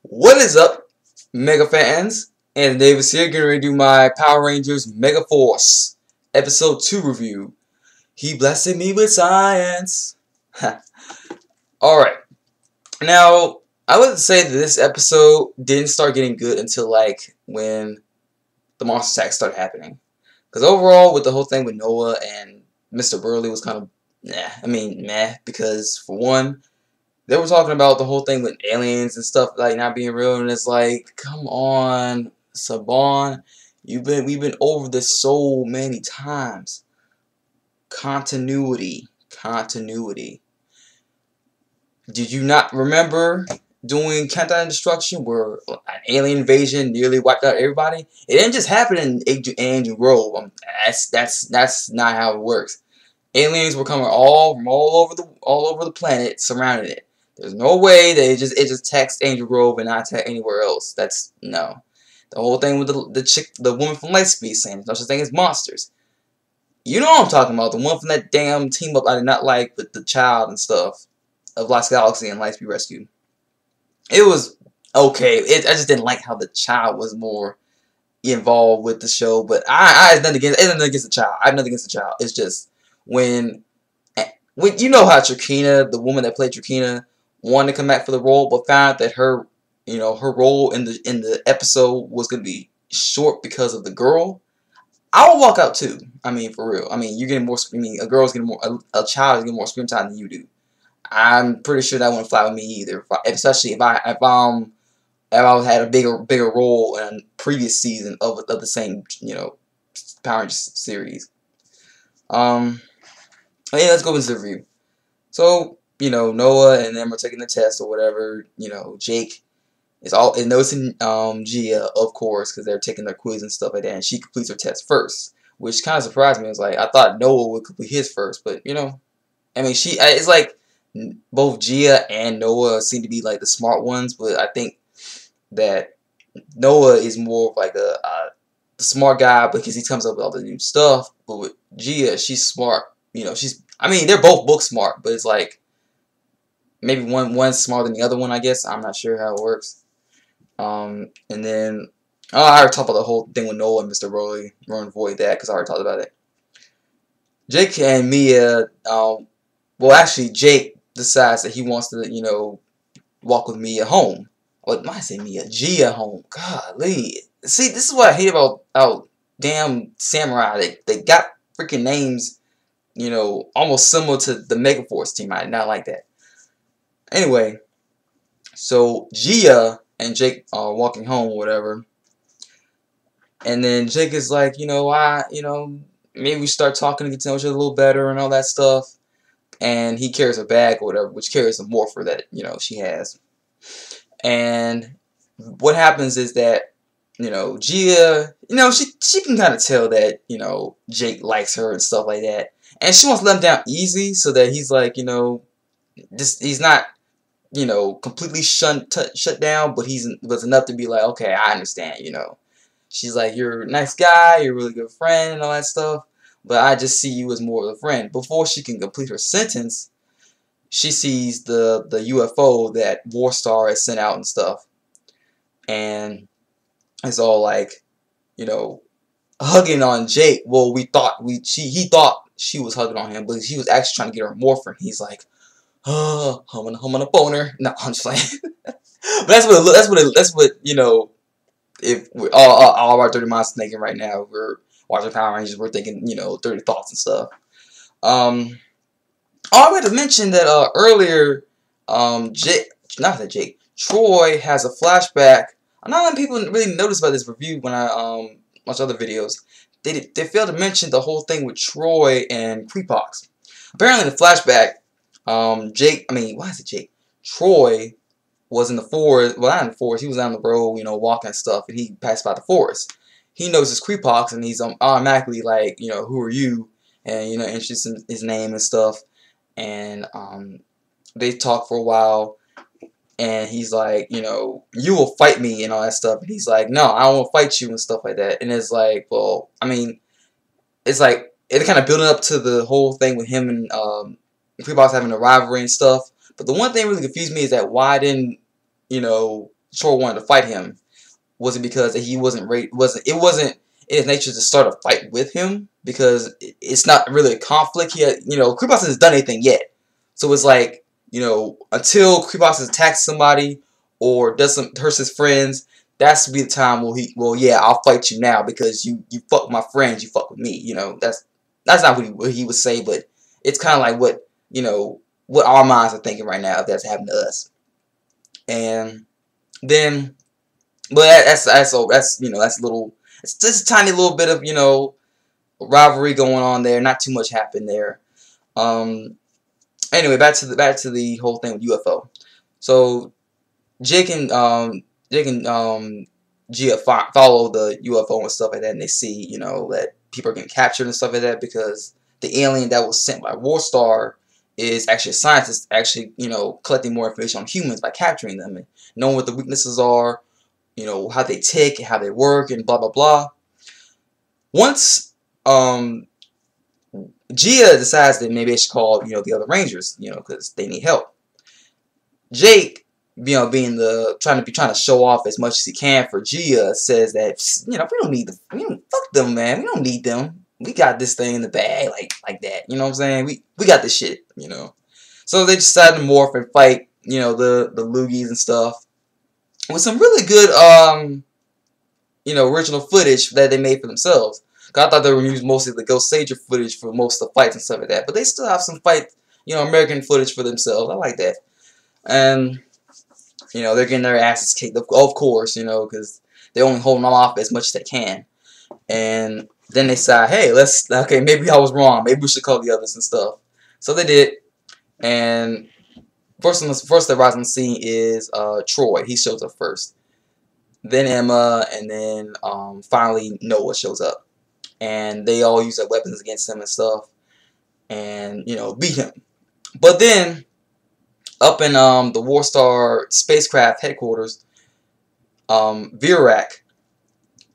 What is up, Mega fans? And Davis here, getting ready to do my Power Rangers Megaforce Episode 2 review. He blessed me with science. Alright, now, I would say that this episode didn't start getting good until, like, when the monster attacks started happening. Because overall, with the whole thing with Noah and Mr. Burley was kind of, meh, because, for one, they were talking about the whole thing with aliens and stuff like not being real, and it's like, come on, Saban, we've been over this so many times. Continuity. Did you not remember doing Countdown Destruction where an alien invasion nearly wiped out everybody? It didn't just happen in Angel Grove. That's not how it works. Aliens were coming from all over the planet, surrounding it. There's no way that it just text Angel Grove and not text anywhere else. That's no. The whole thing with the woman from Lightspeed saying there's no such thing as monsters. You know what I'm talking about? The one from that damn team up I did not like with the child and stuff of Lost Galaxy and Lightspeed Rescue. It was okay. I just didn't like how the child was more involved with the show. But I have nothing against the child. I have nothing against the child. It's just when you know how Trakina, the woman that played Trakina, wanted to come back for the role, but found that her role in the episode was gonna be short because of the girl. I would walk out too. I mean, for real. I mean, you're getting more. I mean, a girl's getting more. A child is getting more screen time than you do. I'm pretty sure that wouldn't fly with me either. Especially if I had a bigger role in a previous season of the same Power Rangers series. Yeah, let's go into the review. So, Noah and them are taking the test or whatever. Jake is noticing Gia, of course, because they're taking their quiz and stuff like that, and she completes her test first, which kind of surprised me. It's like I thought Noah would complete his first, but I mean, it's like both Gia and Noah seem to be like the smart ones, but I think that Noah is more of like the smart guy because he comes up with all the new stuff. But with Gia, she's smart. They're both book smart, but it's like maybe one's smarter than the other one, I guess. I'm not sure how it works. And then I already talked about the whole thing with Noah and Mr. Broly. We're gonna avoid that because I already talked about it. Jake and Mia, well, actually, Jake decides that he wants to, walk with Mia home. What might I say Mia? Gia home. Golly. See, this is what I hate about damn Samurai. They got freaking names, almost similar to the Megaforce team. I did not like that. Anyway, so Gia and Jake are walking home or whatever. And then Jake is like, maybe we start talking to get to know each other a little better and all that stuff. And he carries a bag or whatever, which carries a morpher that, she has. And what happens is that, Gia, she can kind of tell that, Jake likes her and stuff like that. And she wants to let him down easy so that he's like, he's not, completely shut down, but was enough to be like, okay, I understand, She's like, you're a nice guy, you're a really good friend and all that stuff, but I just see you as more of a friend. Before she can complete her sentence, she sees the UFO that Warstar has sent out and stuff. And it's all like, hugging on Jake. Well, he thought she was hugging on him, but he was actually trying to get her morphine. He's like, oh, I'm gonna boner. No, I'm just like, but that's what if we're all our 30 minds thinking right now. We're watching Power Rangers. We're thinking, 30 thoughts and stuff. I wanted to mention that earlier, Troy has a flashback. I'm not letting people really notice about this review when I watch other videos. They failed to mention the whole thing with Troy and Creepox. Apparently, in the flashback, Troy was in the forest. Well, not in the forest. He was down the road, walking and stuff, and he passed by the forest. He knows his Creepox, and he's automatically like, who are you? And introducing his name and stuff. And they talk for a while, and he's like, you will fight me and all that stuff. And he's like, no, I don't want to fight you and stuff like that. And it's like, well, it's like it kind of building up to the whole thing with him and Creepox having a rivalry and stuff. But the one thing really confused me is that why didn't Troy wanted to fight him, was it because he wasn't ready? It wasn't in his nature to start a fight with him because it's not really a conflict. He had, Creepos hasn't done anything yet, so it's like, until Creepos attacks somebody or does some hurts his friends, that's to be the time where yeah, I'll fight you now because you fuck with my friends, you fuck with me. That's not what he would say, but it's kind of like what our minds are thinking right now if that's happened to us. And then, but that's that's a little. It's just a tiny little bit of rivalry going on there. Not too much happened there. Anyway, back to the whole thing with UFO. So Jake and Gia follow the UFO and stuff like that, and they see that people are getting captured and stuff like that because the alien that was sent by Warstar is actually a scientist, actually collecting more information on humans by capturing them and knowing what the weaknesses are, how they tick, how they work, and blah blah blah. Once Gia decides that maybe they should call the other Rangers, because they need help. Jake, being trying to show off as much as he can for Gia, says that we don't need fuck them, man. We don't need them. We got this thing in the bag, like that. You know what I'm saying? We got this shit. So they decided to morph and fight. The loogies and stuff with some really good original footage that they made for themselves. I thought they were going to use mostly the Ghost Sager footage for most of the fights and stuff like that, but they still have some American footage for themselves. I like that. And they're getting their asses kicked, of course, because they're only holding them off as much as they can. And then they decide, hey, okay, maybe I was wrong. Maybe we should call the others and stuff. So they did. And first that rises on the scene is Troy. He shows up first. Then Emma, and then finally Noah shows up. And they all use their weapons against him and stuff. And, beat him. But then, up in the Warstar spacecraft headquarters, Virak,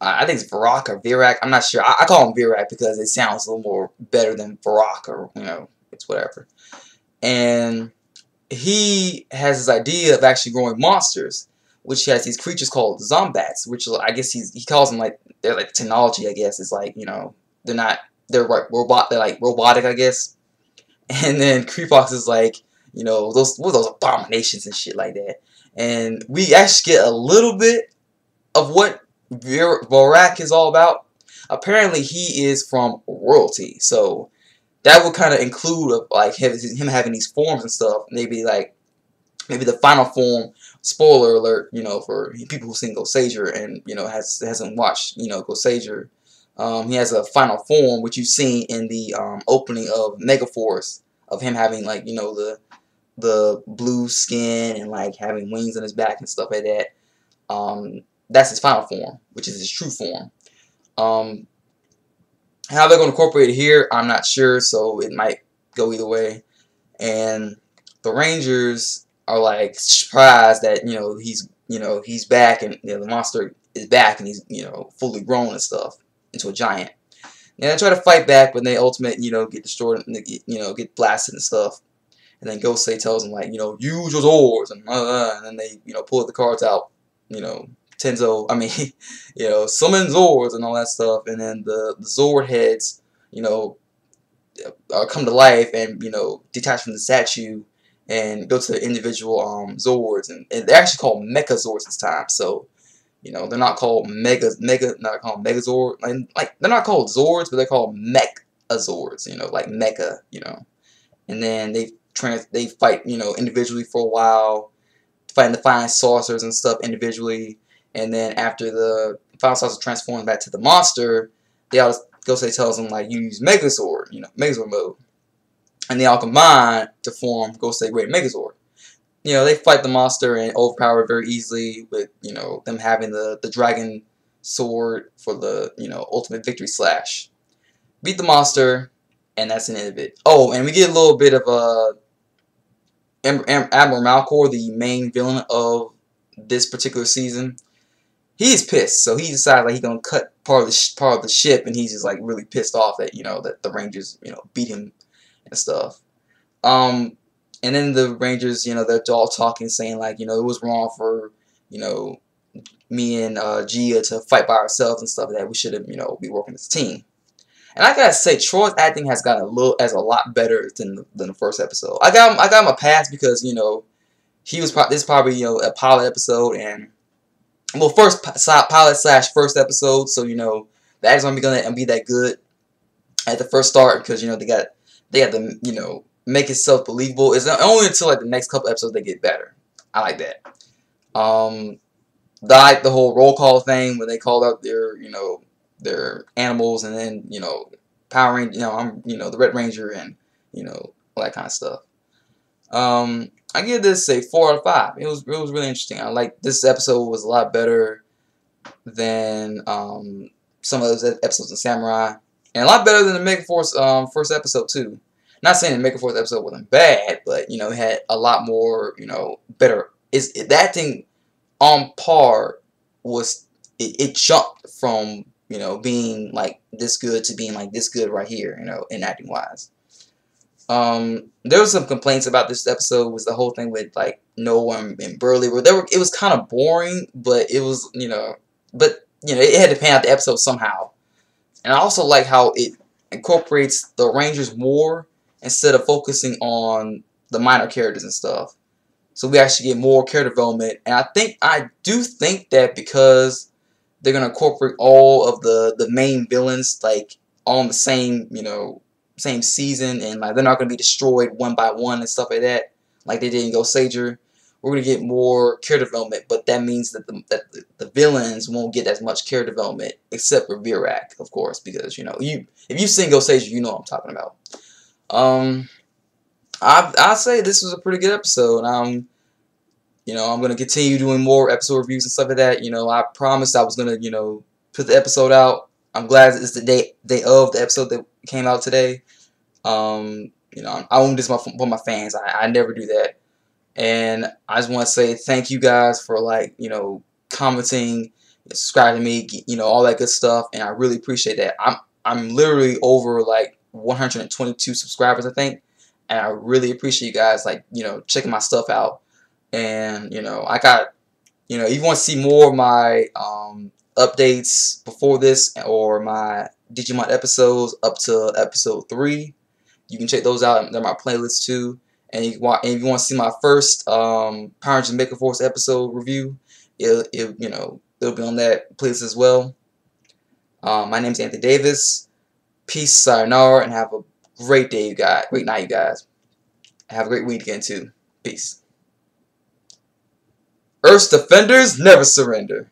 I think it's Virak or Virak, I'm not sure. I call him Virak because it sounds a little more better than Virak, or, it's whatever. And he has this idea of actually growing monsters, which has these creatures called zombats, which I guess he calls them they're like technology, I guess. It's like, they're like robotic, I guess. And then Creepox is like, those abominations and shit like that. And we actually get a little bit of what Virak is all about. Apparently he is from royalty, so that would kind of include him having these forms and stuff. Maybe the final form. Spoiler alert, for people who've seen Ghost Sager and hasn't watched Ghost Sager. He has a final form which you've seen in the opening of Megaforce, of him having the blue skin and having wings on his back and stuff like that. That's his final form, which is his true form. How they're going to incorporate it here, I'm not sure, so it might go either way. And the Rangers are surprised that he's back, and the monster is back, and he's fully grown and stuff into a giant. And they try to fight back, but they ultimately get destroyed and get blasted and stuff. And then Ghostface tells them use your zords, and then they pull the cards out, Tenzo, summon zords and all that stuff, and then the zord heads come to life and detach from the statue and go to the individual zords, and they're actually called mecha zords this time. So they're not called not called megazord, they're not called zords, but they're called mech zords, like mecha, and then they fight individually for a while, fighting the flying saucers and stuff individually. And then after the final saucer transforms back to the monster, Ghostface tells them use Megazord, Megazord mode, and they all combine to form Ghostface Great Megazord. They fight the monster and overpower it very easily with them having the dragon sword for the ultimate victory slash. Beat the monster, and that's the end of it. Oh, and we get a little bit of Admiral Malcor, the main villain of this particular season. He's pissed, so he decides he's gonna cut part of the ship, and he's just really pissed off that that the Rangers beat him and stuff. And then the Rangers they're all talking, saying it was wrong for you know, me and Gia to fight by ourselves and stuff like that. We should have, be working as a team. And I gotta say, Troy's acting has gotten a lot better than the first episode. I got him a pass because he was this is probably a pilot episode, and well, pilot slash first episode, so the acting's gonna be that good at the first start because they got to make itself believable. It's not only until like the next couple episodes they get better. I like that. Like the whole roll call thing when they called out their animals, and then Power Ranger, I'm the Red Ranger, and all that kind of stuff. I give this a 4 out of 5. It was really interesting. I like this episode was a lot better than some of those episodes in Samurai, and a lot better than the Megaforce first episode too. Not saying the Megaforce episode wasn't bad, but it had a lot more better. The acting on par was it jumped from being like this good to being like this good right here, in acting wise. There was some complaints about this episode. Was the whole thing with like Noah and Burley, where it was kind of boring, but it was it had to pan out the episode somehow. And I also like how it incorporates the Rangers more instead of focusing on the minor characters and stuff. So we actually get more character development, and I do think that because they're gonna incorporate all of the main villains like on the same same season, and like they're not gonna be destroyed one by one and stuff like that, like they did in Ghost Sager. We're gonna get more character development, but that means that the villains won't get as much character development, except for Virak, of course, because if you've seen Ghost Sager, you know what I'm talking about. I say this was a pretty good episode. I'm gonna continue doing more episode reviews and stuff like that. I promised I was gonna put the episode out. I'm glad it's the day of the episode that came out today. I own this for my fans. I never do that, and I just want to say thank you guys for commenting, subscribing to me, all that good stuff, and I really appreciate that. I'm literally over like 122 subscribers, I think. And I really appreciate you guys checking my stuff out. And I got if you want to see more of my updates before this or my Digimon episodes up to episode 3, you can check those out. They're my playlist too. And if you want to see my first Power Rangers Megaforce episode review, it'll be on that playlist as well. My name's Anthony Davis. Peace, sayonara, and have a great day, you guys. Great night, you guys. Have a great weekend too. Peace. Earth's defenders never surrender.